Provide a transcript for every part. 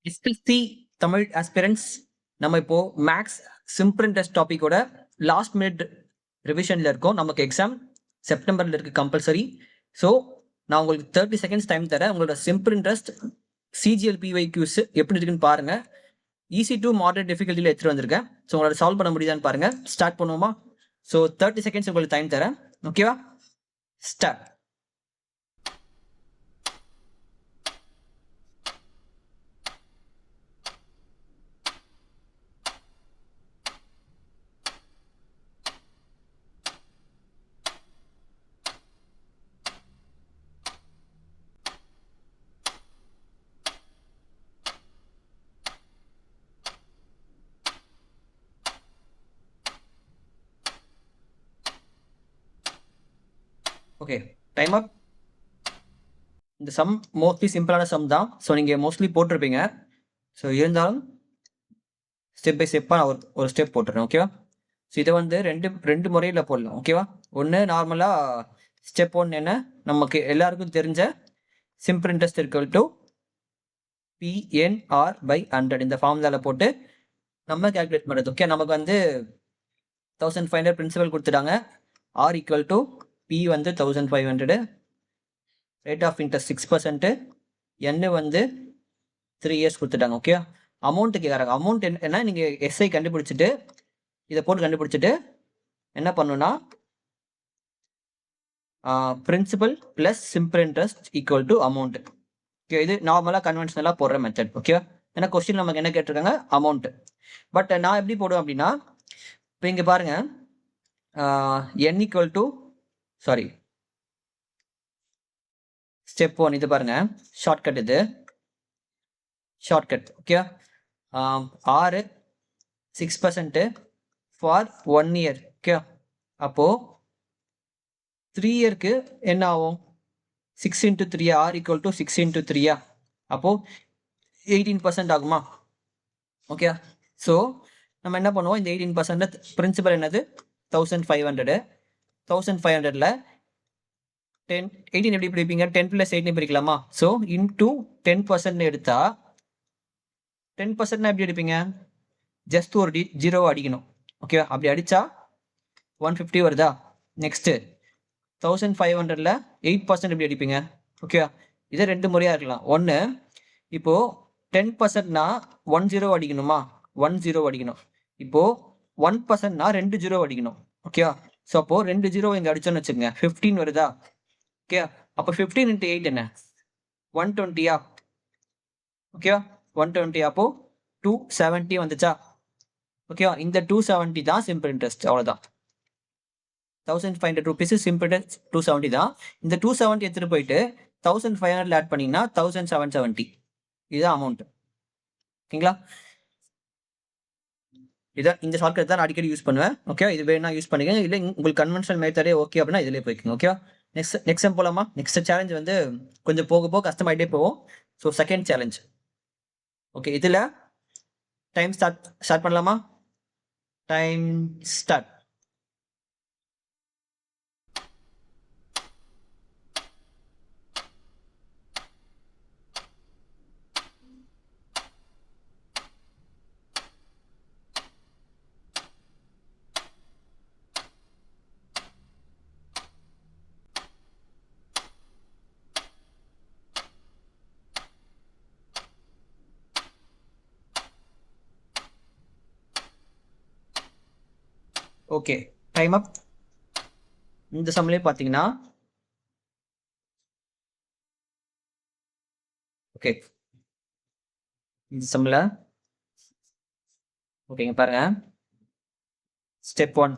SSC Tamil aspirants நம்ம இப்போ maths simple test டாபிக்கோட லாஸ்ட் மினிட் ரிவிஷனில் இருக்கோம். நமக்கு எக்ஸாம் செப்டம்பரில் இருக்கு கம்பல்சரி. ஸோ நான் உங்களுக்கு 30 செகண்ட்ஸ் டைம் தரேன். உங்களோட சிம்பிள் இன்ட்ரெஸ்ட் சிஜிஎல் பிஒய்க்யூஸ் எப்படி இருக்குன்னு பாருங்க. ஈஸி டு மாடரேட் டிஃபிகல்ட்டியில் எடுத்துட்டு வந்திருக்கேன். ஸோ உங்களோட சால்வ் பண்ண முடியுதான்னு பாருங்க. ஸ்டார்ட் பண்ணுவோமா? ஸோ 30 செகண்ட்ஸ் உங்களுக்கு டைம் தரேன். ஓகேவா? ஸ்டார்ட். ஓகே, டைம் அப். இந்த சம் மோஸ்ட்லி சிம்பிளான சம் தான். ஸோ நீங்கள் மோஸ்ட்லி போட்டிருப்பீங்க. ஸோ இருந்தாலும் ஸ்டெப் பை ஸ்டெப்பாக நான் ஒரு ஸ்டெப் போட்டுறேன். ஓகேவா? ஸோ இதை வந்து ரெண்டு முறையில் போடலாம். ஓகேவா? ஒன்று நார்மலாக ஸ்டெப் 1 என்ன, நமக்கு எல்லாருக்கும் தெரிஞ்ச simple interest equal to PNR/100 இந்த ஃபார்முலாவில் போட்டு நம்ம கேல்குலேட் பண்ணுறது. ஓகே, நமக்கு வந்து 1500 பிரின்சிபல் கொடுத்துட்டாங்க. R ஈக்குவல் டு P வந்து 1500, ரேட் ஆஃப் இன்ட்ரெஸ்ட் 6%, N வந்து 3 years கொடுத்துட்டாங்க. ஓகே, அமௌண்ட்டு கேட்குறாங்க. அமௌண்ட் என்ன, நீங்கள் எஸ்ஐ கண்டுபிடிச்சிட்டு இதை போட்டு கண்டுபிடிச்சிட்டு என்ன பண்ணணும்னா principal plus simple interest equal to amount. Okay, இது நார்மலாக கன்வென்ஷனலாக போடுற மெத்தட். ஓகே, ஏன்னா கொஸ்டின் நமக்கு என்ன கேட்டிருக்காங்க, அமௌண்ட். பட் நான் எப்படி போடுவேன் அப்படின்னா, இப்போ இங்கே பாருங்க, N ஈக்குவல் டு ஸ்டெப் 1 இது பாருங்க, ஷார்ட்கட். இது shortcut. Okay, R 6% for 1 year. Okay, அப்போ 3 yearக்கு என்ன ஆகும், 6 into 3, R equal to 6 into 3, அப்போ 18% ஆகுமா? ஓகே, ஸோ நம்ம என்ன பண்ணுவோம், இந்த 18% பிரின்சிபல் என்னது 1500. 1500ல் 18 எப்படி பிரிப்பீங்க, 10 + 8 பிரிக்கலாமா? ஸோ இன்டூ 10% எடுத்தா 10% எப்படி எடுப்பீங்க, ஜஸ்ட் ஒரு ஜீரோவை அடிக்கணும். ஓகே, அப்படி அடித்தா 150 வருதா? நெக்ஸ்ட்டு 1500ல் 8% எப்படி அடிப்பீங்க? ஓகே, இதை ரெண்டு முறையாக இருக்கலாம். ஒன்று, இப்போது 10%னா 1 0 அடிக்கணுமா? 1 0 அடிக்கணும். இப்போது 1%னா 2 0 அடிக்கணும். ஓகே, ஸோ அப்போது 2 0 இங்கே அடிச்சோன்னு வச்சுக்கோங்க, 15 வருதா? ஓகே, அப்போ 15 into 8 என்ன, 120. ஓகே, 120, அப்போ 270 வந்துச்சா? ஓகே, இந்த 270 தான் சிம்பிள் இன்ட்ரெஸ்ட். அவ்வளோதான், 1500 rupees சிம்பிள் இன்ட்ரெஸ்ட் 270 தான். இந்த 270 எடுத்துகிட்டு போயிட்டு 1500 ஆட் பண்ணிங்கன்னா 1770. இதுதான் அமௌண்ட். ஓகேங்களா? இதான் இந்த ஷார்ட்கட் தான் நான் அடிக்கடி யூஸ் பண்ணுவேன். ஓகே, இது வேணா யூஸ் பண்ணிக்கங்க, இல்லை உங்களுக்கு கன்வென்ஷனல் மெத்தடே ஓகே அப்படின்னா இதிலே போய்க்குங்க. ஓகே, நெக்ஸ்ட் டைம் போகலாமா? நெக்ஸ்ட் சேலஞ்ச் வந்து கொஞ்சம் போக போக கஷ்டமாயிட்டே போவோம். So second challenge. ஓகே, இதில் டைம் ஸ்டார்ட் பண்ணலாமா? Time start. ஓகே, டைம் அப். இந்த சம்லேயே பார்த்தீங்கன்னா ஓகே, இந்த சம்மில் ஓகேங்க பாருங்க, ஸ்டெப் 1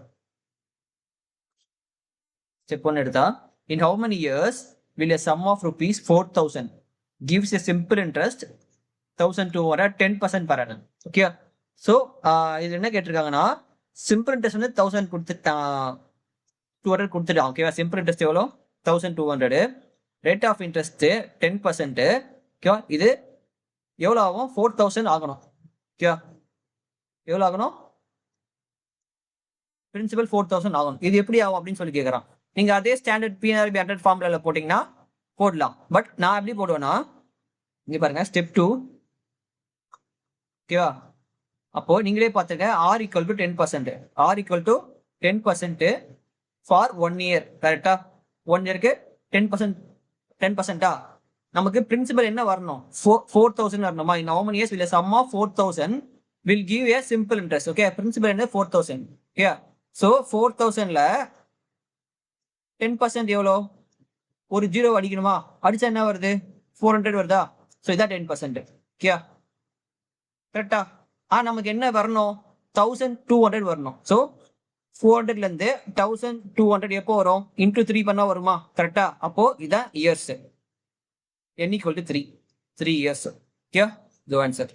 எடுத்தா, in how many years will a sum of rupees 4000 gives a simple interest 1200 10% per annum? Okay, so இது என்ன கேட்டிருக்காங்கன்னா, சிம்பிள் இன்ட்ரெஸ்ட் வந்து 1000 200 கொடுத்துட்டான். ஓகேவா? சிம்பிள் இன்ட்ரெஸ்ட் எவ்வளோ, 1200. Rate of interest 10%. ஓகேவா? இது எவ்வளோ ஆகும், 4000 ஆகணும். ஓகேவா? எவ்வளோ ஆகணும், பிரின்சிபல் 4000 ஆகணும். இது எப்படி ஆகும் அப்படின்னு சொல்லி கேட்குறான். நீங்கள் அதே ஸ்டாண்டர்ட் PNR/100 ஃபார்முலாவில் போட்டிங்கன்னா, போடலாம். பட் நான் எப்படி போடுவேன்னா, இங்கே பாருங்க, ஸ்டெப் 2 ஓகேவா? அப்போ நீங்களே பார்த்துங்க R equal to 10%. R equal to 10% for 1 year. கரெக்டா? 1 இயருக்கு 10%. 10%ஆ? நமக்கு பிரின்சிபல் என்ன வரணும்? 4,000 வரணுமா? இன் how many years will a sum of 4,000 will give a simple interest. Okay, principal என்ன? 4,000. ஓகே, ஸோ 4,000ல 10% எவ்வளோ? ஒரு ஜீரோ அடிக்கணுமா? அடிச்சா என்ன வருது? 400 வருதா? ஸோ இதான் 10%. ஓகே, கரெக்டா? நமக்கு என்ன வரணும்? 1,200 வரணும். ஸோ 400லேருந்து 1,200 எப்போ வரும்? இன்டூ 3 பண்ணா வருமா? கரெக்டா? அப்போ இதான் years. n equal to 3 years. Okay, இது ஆன்சர்.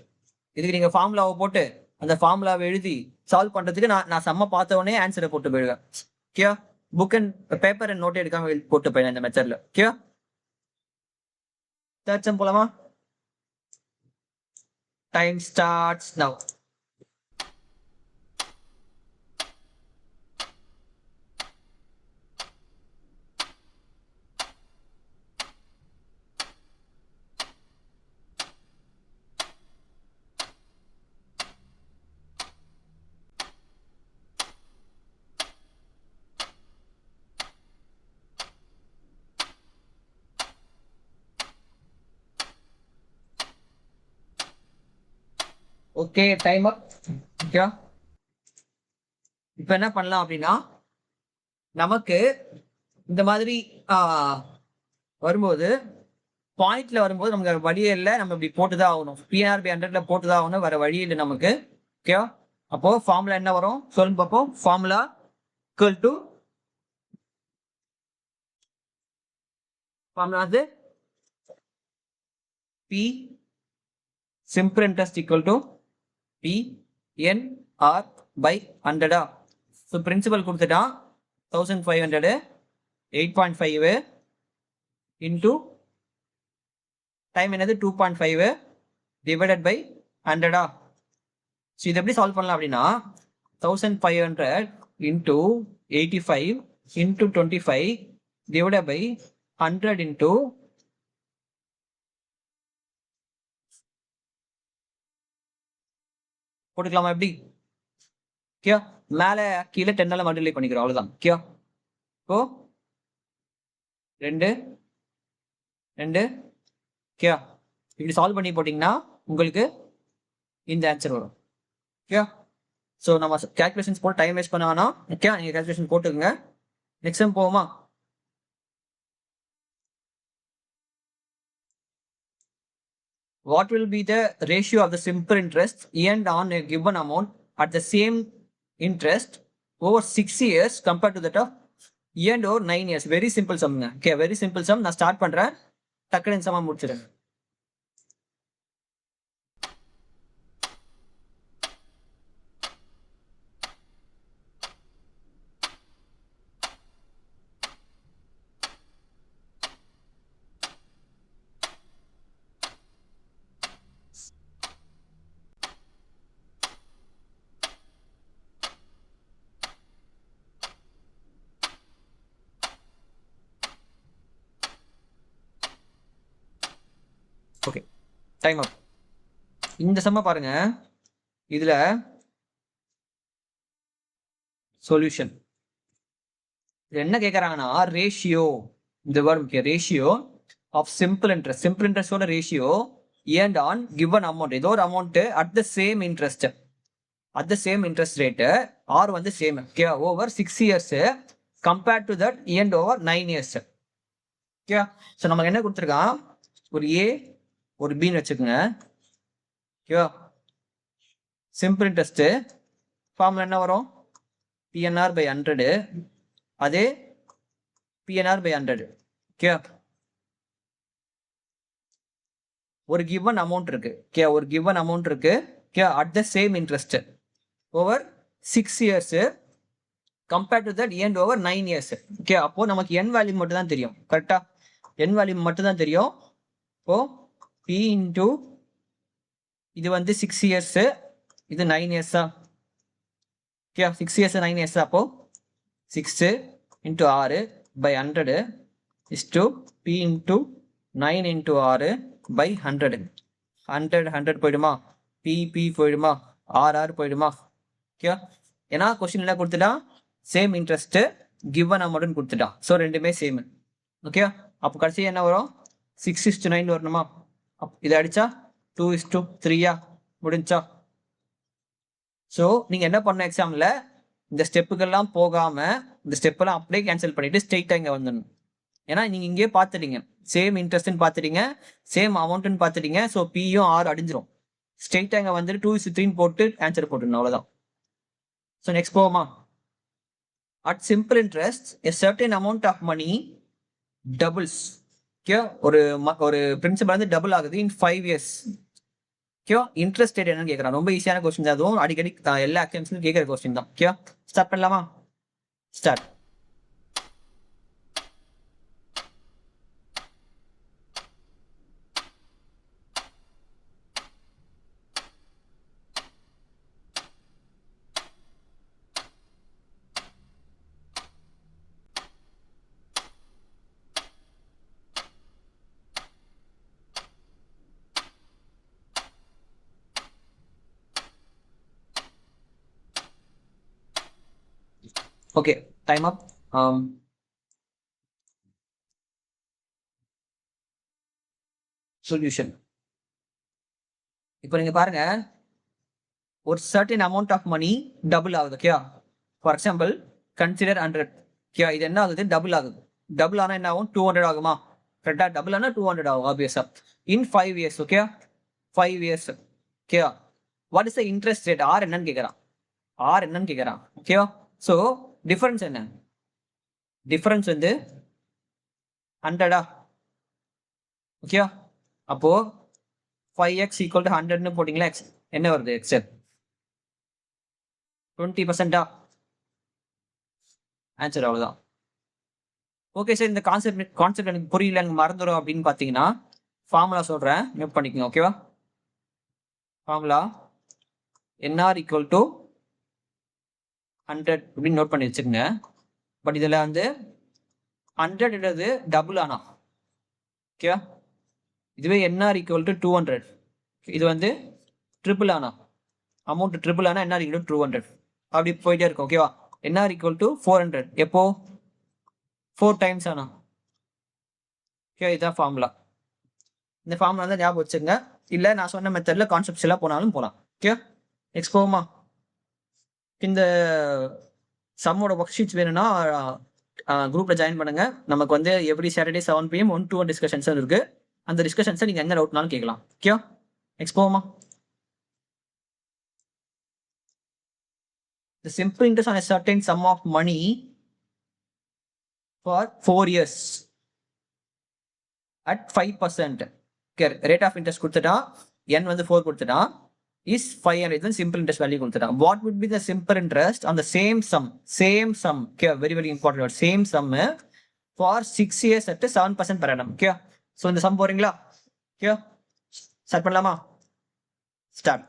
இதுக்கு நீங்க ஃபார்முலாவை போட்டு அந்த ஃபார்முலாவை எழுதி சால்வ் பண்றதுக்கு நான் செம்ம பார்த்த உடனே ஆன்சரை போட்டு போயிடுவேன். Okay, book and paper and note எடுக்காம போட்டு போயிடுவேன் இந்த மெத்தட்ல. ஓகே, தேர்ட் சம் போலாமா? Time starts now. Okay, time up. Okay, இப்போ என்ன பண்ணலாம் அப்படின்னா, நமக்கு இந்த மாதிரி வரும்போது பாயிண்ட்ல வரும்போது நமக்கு வழியே இல்லை, நம்ம இப்படி போட்டுதான் ஆகணும். PNR/100ல போட்டுதான் ஆகணும், வேற வழி இல்லை நமக்கு. ஓகே, அப்போ ஃபார்முலா என்ன வரும் சொல்லுங்க பார்ப்போம். ஃபார்முலா ஈக்குவல் டு ஃபார்முலா வந்து P simple interest equal to PNR by 100. So principal கொடுத்துட்டான் 1,500 8.5 இன்டூ டைம் என்னது 2.5 டிவைடட் பை 100. ஸோ இதை எப்படி சால்வ் பண்ணலாம் அப்படின்னா 1,500 into 85 into 25 divided by 100 into போட்டுக்கலாமா? எப்படி? ஓகே, மேலே கீழே 10 மல்டிப்ளை பண்ணிக்கிறோம், அவ்வளோதான். ஓகே, இப்போ 2 2. ஓகே, இப்படி சால்வ் பண்ணி போட்டிங்கன்னா உங்களுக்கு இந்த ஆன்சர் வரும். ஓகே, ஸோ நம்ம கேல்குலேஷன்ஸ் போட்டு டைம் வேஸ்ட் பண்ண வேணாம். ஓகே, நீங்கள் கேல்குலேஷன் போட்டுக்கோங்க. நெக்ஸ்ட் டைம் போவோமா? What will be the ratio of the simple interest earned on a given amount at the same interest over 6 years compared to that of earned over 9 years? Very simple sum. Okay, very simple sum. நான் start பண்றேன், டக்குனு சம முடிச்சிடுங்க. Okay, time அப். இந்த சம்ம பாருங்க, இதுல solution என்ன கேட்கறாங்கன்னா ரேஷியோ, இந்த வேர்ட் முக்கியம். Ratio of simple interest, simple இன்ட்ரெஸ்டோட ratio and on given amount, ஏதோ ஒரு amount at the same interest, at the same interest rate are வந்து same. Okay, over 6 years compared to that and over 9 years. Okay, so நமக்கு என்ன கொடுத்துருக்கான்? ஒரு ஏ ஒரு பின்னு வச்சுக்கோங்க. ஓகேவா? சிம்பிள் இன்ட்ரெஸ்ட் ஃபார்முலா என்ன வரும்? PNR/100. அதே PNR/100. ஓகே, ஒரு கிவன் அமௌண்ட் இருக்கு. ஓகே, ஒரு கிவன் அமௌண்ட் இருக்கு. Okay, at the same interest over 6 years compared to that and over 9 years. Okay, அப்போ நமக்கு என் வேல்யூ மட்டும் தான் தெரியும். கரெக்டா? என் வேல்யூ மட்டும் தான் தெரியும். இப்போ P இன்டூ இது வந்து 6 years, இது 9 years. Okay, 6 years 9 years. அப்போ 6 into 6 by 100 is to P into 9 into 6 by 100. 100 போயிடுமா? பி போயிடுமா, ஆர் போயிடுமா. ஓகே, ஏன்னா கொஸ்டின் என்ன கொடுத்துட்டான், சேம் இன்ட்ரெஸ்ட் கிவன் அமௌண்ட்னு கொடுத்துட்டான். ஸோ ரெண்டுமே சேம். ஓகே, அப்போ கடைசி என்ன வரும், 6:9 வரணுமா. இதை அடிச்சா 2:3 முடிஞ்சா. ஸோ நீங்கள் என்ன பண்ண எக்ஸாமில் இந்த ஸ்டெப்புக்கெல்லாம் போகாமல் இந்த ஸ்டெப்பெல்லாம் அப்படியே கேன்சல் பண்ணிட்டு ஸ்ட்ரெயிட்டாக இங்கே வந்துடணும். ஏன்னா நீங்கள் இங்கேயே பார்த்துட்டீங்க, சேம் இன்ட்ரெஸ்ட்னு பார்த்துட்டீங்க, சேம் அமௌண்ட்டுன்னு பார்த்துட்டீங்க. ஸோ பியும் ஆர் அடிஞ்சிரும். ஸ்ட்ரெயிட்டாக இங்கே வந்துட்டு 2:3 போட்டு ஆன்சர் போட்டுருணும், அவ்வளோதான். ஸோ நெக்ஸ்ட் போவோமா. At simple interest a certain amount of money doubles. Okay, ஒரு பிரின்சிபல் வந்து டபுள் ஆகுது in 5 years. Okay, interest rate என்னன்னு கேட்குறான். ரொம்ப ஈஸியான கொஸ்டின் தான், அதுவும் அடிக்கடி எல்லா அக்கௌண்ட்ஸ்லையும் கேட்குற கொஸ்டின் தான். ஓகே, ஸ்டார்ட் பண்ணலாமா. Start. Okay, time up. Solution. இப்போ நீங்க பாருங்க, ஒரு certain amount of money double ஆகுது. Okay, for example consider 100. Okay, இது என்ன ஆகுது, டபுள் ஆகுது. டபுள் ஆனால் என்ன ஆகும், 200 ஆகுமா. கரெக்டாக, டபுள் ஆனால் 200 ஆகும் ஆப்வியஸா. In 5 years. Okay, 5 years. Okay, what is the interest rate, R என்னன்னு கேட்குறான். ஆர் என்னன்னு கேட்குறான். ஓகேவா. ஸோ டிஃபரன்ஸ் என்ன, டிஃபரன்ஸ் வந்து 100. ஓகே, அப்போ 5x = 100ன்னு போட்டிங்களா, எக்ஸ் என்ன வருது, எக்ஸ் 20%. ஆன்சர் அவ்வளோதான். ஓகே சார், இந்த கான்செப்ட் எனக்கு புரியல, எனக்கு மறந்துடும் அப்படின்னு பார்த்தீங்கன்னா ஃபார்முலா சொல்கிறேன், நோட் பண்ணிக்கோங்க. ஓகேவா. ஃபார்முலா NR = 100 அப்படின்னு நோட் பண்ணி வச்சுக்கோங்க. பட் இதில் வந்து 100ன்றது டபுள் ஆனா. ஓகே, இதுவே NR = 200. இது வந்து ட்ரிபிள் ஆனா, அமௌண்ட் ட்ரிபிள் ஆனா NR = 200. அப்படி போயிட்டே இருக்கும். ஓகேவா. NR = 400 எப்போ, 4 times ஆனா. ஓகே, இதுதான் ஃபார்முலா. இந்த ஃபார்முலா தான் ஞாபகம் வச்சுங்க. இல்லை நான் சொன்ன மெத்தடில் கான்செப்ட்ஸ் எல்லாம் போனாலும் போகலாம். ஓகே, நெக்ஸ்ட் போகுமா. இந்த சம்மோட ஒர்க் ஷீட்ஸ் வேணும்னா குரூப்ல ஜாயின் பண்ணுங்க. நமக்கு வந்து every Saturday 7 PM 1-to-1 discussions இருக்கு. அந்த டிஸ்கஷன்ஸை நீங்க என்ன டவுட்னாலும் கேட்கலாம். ஓகே, நெக்ஸ்ட் போவோமா. The simple interest on a certain sum of money for 4 years at 5%. Okay, rate of interest கொடுத்துட்டா, n வந்து 4 கொடுத்துட்டா, is 500. Then simple interest value கொடுத்துட்டா. What would be the simple interest on the same sum? Okay, very very important word, same sum for 6 years at 7% per annum. Okay, so இந்த sum போறீங்களா. Okay, start பண்ணலாமா. Start.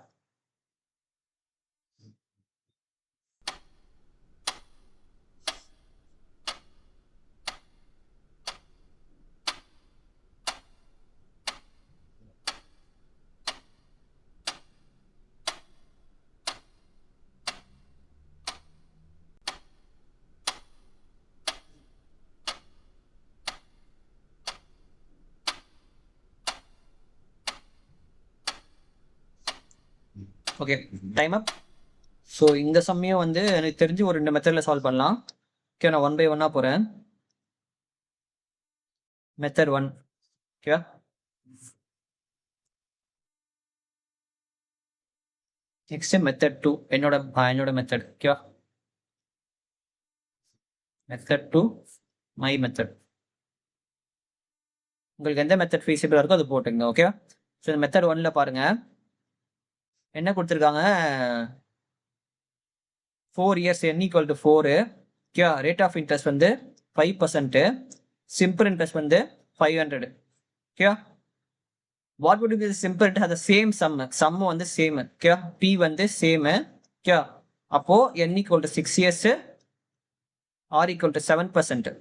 Okay, time அப். So இந்த சமயம் வந்து எனக்கு தெரிஞ்சு ஒரு 2 மெத்தடில் சால்வ் பண்ணலாம். ஓகே, நான் 1 by 1 போகிறேன். மெத்தட் 1. ஓகே, நெக்ஸ்ட் மெத்தட் 2, என்னோட method. Okay, method 2 my method. உங்களுக்கு எந்த மெத்தட் ஃபீஸிபிளாக இருக்கோ அது போட்டுங்க. ஓகே, ஸோ இந்த மெத்தட் 1ல பாருங்க என்ன கொடுத்துருக்காங்க. 4 years n = 4. Okay, rate of interest வந்து 5%. சிம்பிள் இன்ட்ரெஸ்ட் வந்து 500. Okay, what would be simple interest, அந்த சேம் சம் வந்து சேம். ஓகே, பி வந்து சேம். ஓகே, அப்போ n = 6 years, r = 7%.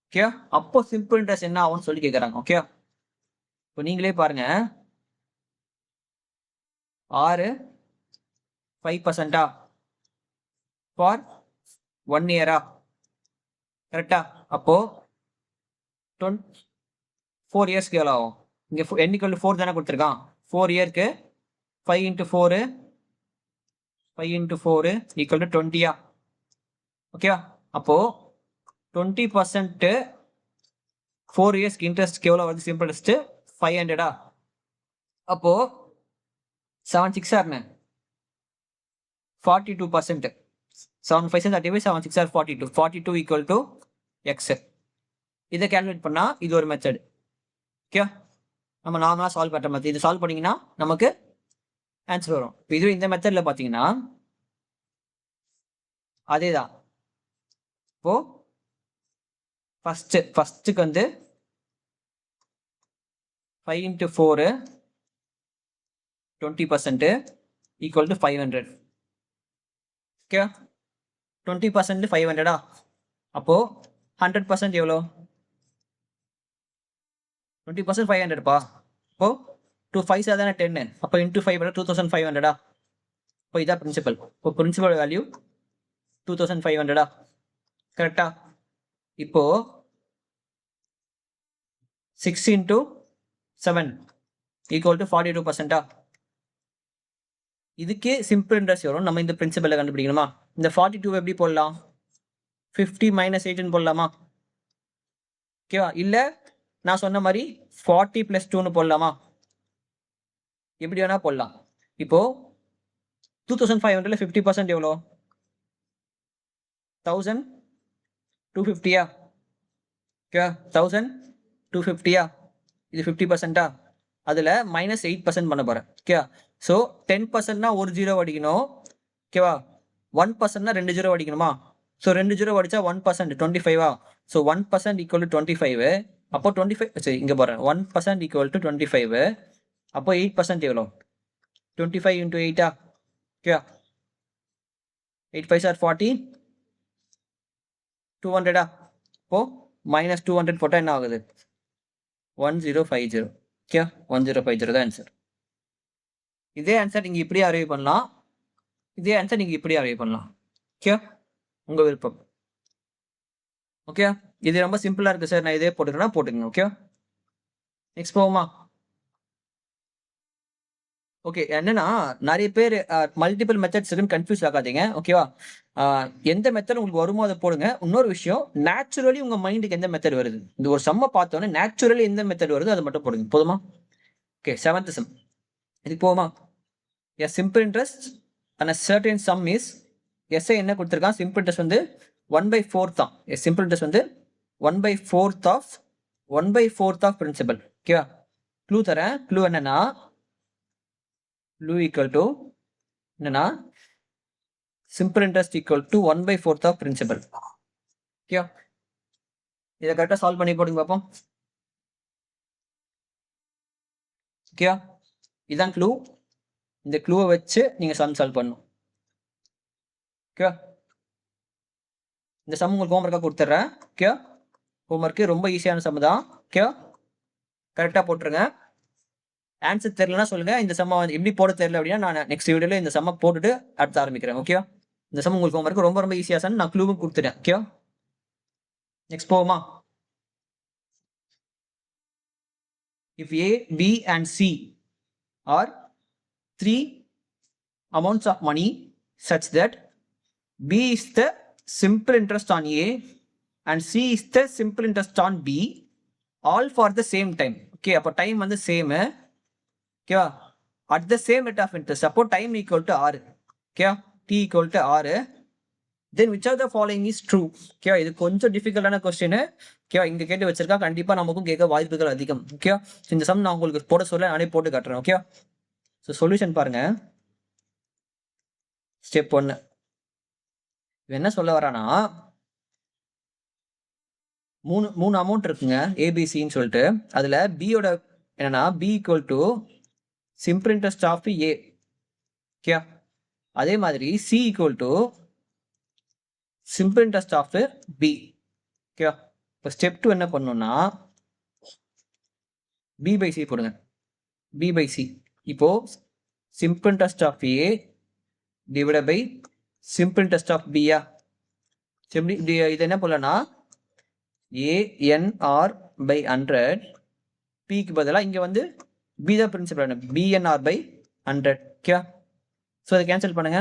ஓகே, அப்போ சிம்பிள் இன்ட்ரெஸ்ட் என்ன ஆகும்னு சொல்லி கேட்குறாங்க. ஓகே, இப்போ நீங்களே பாருங்க, 6 5%ஆ ஃபார் 1 இயரா கரெக்டா? அப்போ 4 இயர்ஸ்க்கு எவ்வளோ ஆகும்? இங்கே n = 4 தானே கொடுத்துருக்கான். 4 இயர்க்கு 5 × 4 = 20யா? ஓகேவா? அப்போ 20% 4 இயர்ஸ்க்கு இன்ட்ரெஸ்ட்க்கு எவ்வளோ வருது? சிம்பிள் இன்ட்ரெஸ்ட் 500ஆ? அப்போ 7 6 ஆர்னு 42%. 7 5 35, 7 6 are 42. 42 = x. இதை கேல்குலேட் பண்ணா இது ஒரு மெத்தட். ஓகே, நம்ம நார்மலாக சால்வ் பண்ணுற மெத்தட். இது சால்வ் பண்ணிங்கன்னா நமக்கு ஆன்சர் வரும். இப்போ இது இந்த மெத்தடில் பார்த்தீங்கன்னா அதே தான். இப்போ ஃபஸ்ட்டுக்கு வந்து 5 × 4 20% = 500. ஓகே, 20% 500ஆ? அப்போ 100% எவ்வளோ? 20% 500பா. இப்போ 2 5 தானே 10. அப்போ × 5 2500ஆ? இப்போ இதான் பிரின்சிபல். இப்போ பிரின்சிபல் வேல்யூ 2500ஆ? கரெக்டா? இப்போ 6 × 7 = 42%ஆ? இதுக்கே சிம்பிள் இன்ட்ரெஸ்ட் வரும். நம்ம இந்த பிரின்சிபலை கண்டுபிடிக்கணுமா? இந்த 42 எப்படி போடலாம்? 50 - 8ன்னு போடலாமா? ஓகேவா? இல்லை நான் சொன்ன மாதிரி 40 + 2ன்னு போடலாமா? எப்படி வேணா போடலாம். இப்போ 2500ல 50% எவ்வளோ? 1250யா? ஓகேவா? 1250யா? இது 50%ஆ? அதில் -8% பண்ண போகிறேன். ஓகேவா? ஸோ 10%னா ஒரு 0 அடிக்கணும். ஓகேவா? 1%னா 2 0 அடிக்கணுமா? ஸோ 2 0 அடிச்சா 1% 25ஆ? ஸோ 1% = 25. அப்போ 25 சரி இங்கே போகிறேன். 1% = 25. அப்போ 8% எவ்வளோ? 25 × 8ஆ? ஓகேவா? 8 5 are 40, 200ஆ? இப்போ -200 போட்டால் என்ன ஆகுது? 1050. ஓகே, 1050 தான் ஆன்சர். இதே ஆன்சர் நீங்கள் இப்படி அரைவ் பண்ணலாம். இதே ஆன்சர் நீங்கள் இப்படி அரைவ் பண்ணலாம். ஓகே, உங்கள் விருப்பம். ஓகே, இது ரொம்ப சிம்பிளாக இருக்குது சார், நான் இதே போட்டுக்கிறேன்னா போட்டுக்கங்க. ஓகே, நெக்ஸ்ட் போவோமா? ஓகே, என்னன்னா நிறைய பேர் மல்டிபிள் மெத்தட்ஸ் இருக்குன்னு கன்ஃபியூஸ் ஆகாதீங்க. ஓகேவா? எந்த மெத்தட் உங்களுக்கு வருமோ அதை போடுங்க. இன்னொரு விஷயம், நேச்சுரலி உங்கள் மைண்டுக்கு எந்த மெத்தட் வருது, இந்த ஒரு சம்மை பார்த்தோன்னே நேச்சுரலி எந்த மெத்தட் வருது அதை மட்டும் போடுங்க. போதுமா? ஓகே, 7th சம் இதுக்கு போவோமா? A simple interest and a certain sum is SI என்ன கொடுத்துருக்கான்? சிம்பிள் இன்ட்ரெஸ்ட் வந்து 1/4 தான். சிம்பிள் இன்ட்ரெஸ்ட் வந்து 1/4 ஆஃப் பிரின்சிபல். ஓகேவா? க்ளூ தரேன். க்ளூ என்னன்னா simple interest = 1/4 of principal. Okay, இதை கரெக்டாக சால்வ் பண்ணி போடுங்க பார்ப்போம். ஓகே, இதான் க்ளூ. இந்த க்ளூவை வச்சு நீங்க சம் சால்வ் பண்ணணும். ஓகே, இந்த சம் உங்களுக்கு ஹோம்ஒர்க்காக கொடுத்துட்றேன். ஓகே, ஹோம்ஒர்க்கு ரொம்ப ஈஸியான சம் தான். ஓகே, கரெக்டாக போட்டுருங்க. ஆன்சர் தெரியலன்னா சொல்லுங்க. இந்த சம்மை எப்படி போட தெரியல அப்படின்னா நான் நெக்ஸ்ட் வீடியோல இந்த சம்மை போட்டுட்டு அடுத்து ஆரம்பிக்கிறேன். ஓகே, இந்த சம் உங்களுக்கு ஹோம்ஒர்க்கு ரொம்ப ரொம்ப ஈஸியாக சார், நான் க்ளூவும் கொடுத்துட்டேன். ஓகே, நெக்ஸ்ட் போவோமா? If A, B and C are 3 amounts of money such that B is the simple interest on A and C is the simple interest on B, all for the same time. Okay, அப்போ time வந்து same. ஓகேவா? at the same rate of interest. அப்போ time = 6. Okay, t = 6. then which of the following is true? ஓகேவா? இது கொஞ்சம் டிஃபிகல்ட்டான question. ஓகேவா? இங்க கேட்டு வச்சிருக்கா, கண்டிப்பா நமக்கும் கேட்க வாய்ப்புகள் அதிகம். ஓகே, இந்த சம் நான் உங்களுக்கு போட சொல்ல நானே போட்டு காட்டுறேன். ஓகே, ஸோ சொல்யூஷன் பாருங்க. ஸ்டெப் 1 என்ன சொல்ல வரானா, மூணு அமௌண்ட் இருக்குங்க, ஏபிசின்னு சொல்லிட்டு. அதுல பியோட என்னன்னா B = simple interest of A. Okay, அதே மாதிரி C = simple interest of B. Okay, இப்போ ஸ்டெப் 2 என்ன பண்ணணும்னா B/C போடுங்க. B/C இப்போ simple interest of A divide by simple interest of பியா. இது என்ன போலன்னா ஏஎன்ஆர் பை 100 பிக்கு பதிலாக இங்கே வந்து பி தான் பிரின்சிபல் பிஎன்ஆர் பை 100. ஓகேவா? ஸோ அதை கேன்சல் பண்ணுங்க.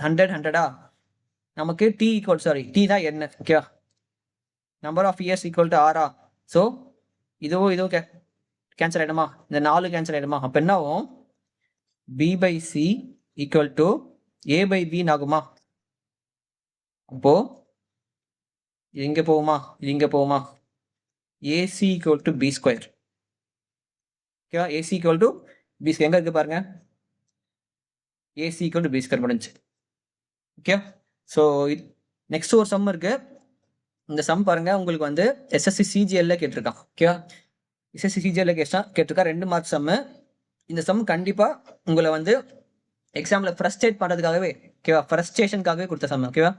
100 நமக்கு டி தான் என்ன. ஓகேவா? Number of years equal to ஆரா. ஸோ இதுவும் கேன்சல் ஆகிடுமா? இந்த 4 கேன்சல் ஆகிடுமா? அப்போ என்ன ஆகும்? B by C equal to A by பின்னு ஆகுமா? அப்போ இது இங்கே போகுமா? AC equal to B square. ஓகேவா? AC equal to B square எங்கே இருக்குது பாருங்க. AC equal to B square முடிஞ்சு. ஓகே, ஸோ நெக்ஸ்ட் ஒரு சம் இருக்கு. இந்த சம் பாருங்க, உங்களுக்கு வந்து எஸ்எஸ்சி சிஜிஎல்ல கேட்டிருக்கான். ஓகேவா? எஸ்எஸ்சி சிஜிஎல்ல கேட்டிருக்கா 2 மார்க் சம்மு. இந்த சம் கண்டிப்பா உங்களை வந்து எக்ஸாம்ல ஃப்ரஸ்ட்ரேட் பண்றதுக்காகவே, ஓகேவா, ஃப்ரஸ்ட்ரேஷனுக்காகவே கொடுத்த சம். ஓகேவா?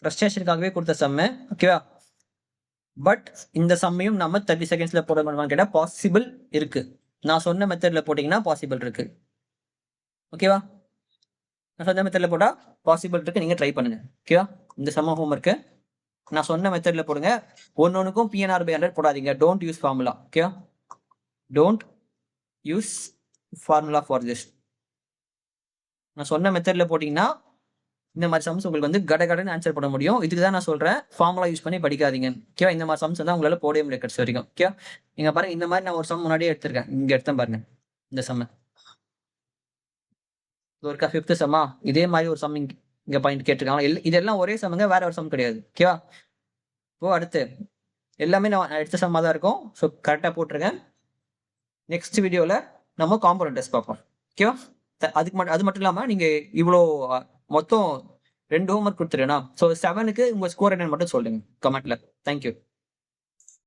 ஃப்ரஸ்ட்ரேஷனுக்காகவே கொடுத்த சம்மு. ஓகேவா? பட் இந்த சம்மையும் நம்ம 30 செகண்ட்ஸ்ல போட பண்ணுவான்னு கேட்டால் பாசிபிள் இருக்கு. நான் சொன்ன மெத்தட்ல போட்டிங்கன்னா பாசிபிள் இருக்கு. ஓகேவா? நான் சொன்ன மெத்தட்ல போட்டால் பாசிபிள் இருக்கு. நீங்கள் ட்ரை பண்ணுங்க. ஓகேவா? இந்த சம்ம ஹோம் ஒர்க்கு நான் சொன்ன மெத்தட்ல போடுங்க. ஒன்னொன்னுக்கும் பிஎன்ஆர் பை 100 போடாதீங்க. Don't use formula. ஓகேவா? Don't use formula for this. நான் சொன்ன மெத்தட்ல போட்டிங்கன்னா இந்த மாதிரி சம்ஸ் உங்களுக்கு வந்து கடன்னு ஆன்சர் பண்ண முடியும். இதுக்கு தான் நான் சொல்றேன், ஃபார்முலா யூஸ் பண்ணி படிக்காதீங்க. ஓகேவா? இந்த மாதிரி சம்ஸ் தான் உங்களால போடவே முடியாது கடைசி வரைக்கும். ஓகேவா? நீங்க பாருங்க, இந்த மாதிரி நான் ஒரு சம் முன்னாடியே எடுத்திருக்கேன். இங்க எடுத்தேன் பாருங்க, இந்த சம் ஒரு 5th சம்மா. இதே மாதிரி ஒரு சம் இங்க பாயிண்ட் கேட்டிருக்காங்க. இதெல்லாம் ஒரே சம்ங்க, வேற ஒரு சம் கிடையாது. ஓகேவா? இப்போ அடுத்து எல்லாமே நான் எடுத்த சம்மா தான் இருக்கும். ஸோ கரெக்டாக போட்டிருக்கேன். நெக்ஸ்ட் வீடியோவில் நம்ம காம்பவுண்ட் டெஸ்ட் பார்ப்போம். ஓகேவா? அது மட்டும் இல்லாமல் நீங்கள் இவ்வளோ மொத்தம் 2 ஹோம்ஒர்க் கொடுத்துருக்கேன்னா, ஸோ 7க்கு உங்கள் ஸ்கோர் என்னன்னு மட்டும் சொல்லுங்க கமெண்ட்ல. தேங்க்யூ.